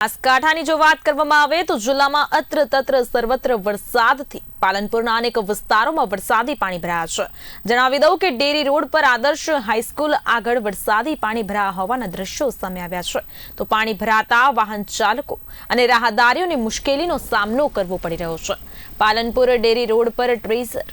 બનાસકાંઠાની જો વાત કરવામાં આવે તો જિલ્લામાં અત્ર તત્ર સર્વત્ર વરસાદથી પાલનપુરના અનેક વિસ્તારોમાં વરસાદી પાણી ભરાયા છે। જણાવી દઉં કે ડેરી રોડ પર આદર્શ હાઈસ્કૂલ આગળ વરસાદી પાણી ભરાયા હોવાના દ્રશ્યો સામે આવ્યા છે। તો પાણી ભરાતા વાહન ચાલકો અને રાહદારીઓને મુશ્કેલીનો સામનો કરવો પડી રહ્યો છે। પાલનપુર ડેરી રોડ પર ટ્રેઝર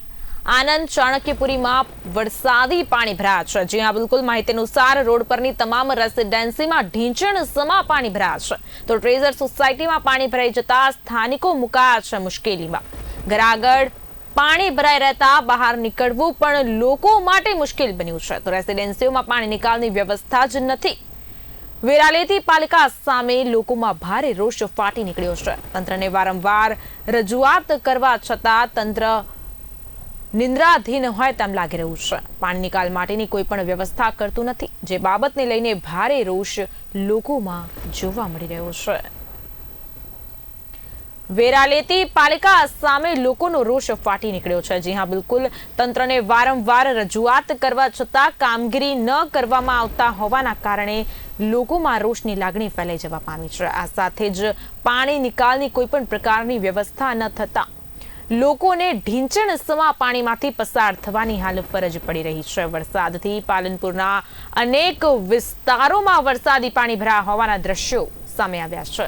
આનંદ ચાણક્યપુરીમાં વરસાદી પાણી ભરાયા છે। જ્યાં બિલકુલ માહિતી અનુસાર રોડ પરની તમામ રેસિડેન્સીમાં ઢીંચણ સમા પાણી ભરાયા છે। તો ટ્રેઝર સોસાયટીમાં પાણી ભરાઈ જતા સ્થાનિકો મુકાયા છે મુશ્કેલીમાં। ઘર આગળ પાણી ભરાઈ રહેતા બહાર નીકળવું પણ લોકો માટે મુશ્કેલ બન્યું છે। તો રેસિડેન્સીઓમાં પાણી નિકાલની વ્યવસ્થા જ નથી। વેરાલેતી પાલિકા સામે લોકોમાં ભારે રોષ ફાટી નીકળ્યો છે। તંત્રને વારંવાર રજૂઆત કરવા છતાં તંત્ર નિંદ્રાધીન હોય તેમ લાગી રહ્યું છે। પાણી નિકાલ માટેની કોઈ પણ વ્યવસ્થા કરતું નથી, જે બાબતને લઈને ભારે રોષ લોકોમાં જોવા મળી રહ્યો છે। વેરાલેતી પાલિકા સામે લોકોનો રોષ ફાટી નીકળ્યો છે। જી હા, બિલકુલ તંત્રને વારંવાર રજૂઆત કરવા છતાં કામગીરી ન કરવામાં આવતા હોવાના કારણે લોકોમાં રોષની લાગણી ફેલાઈ જવા પામી છે। આ સાથે જ પાણી નિકાલની કોઈ પણ પ્રકારની વ્યવસ્થા ન થતા લોકોને ઢીંચણ સમા પાણીમાંથી પસાર થવાની હાલ ફરજ પડી રહી છે। વરસાદથી પાલનપુરના અનેક વિસ્તારોમાં વરસાદી પાણી ભરાયા હોવાના દ્રશ્યો સામે આવ્યા છે।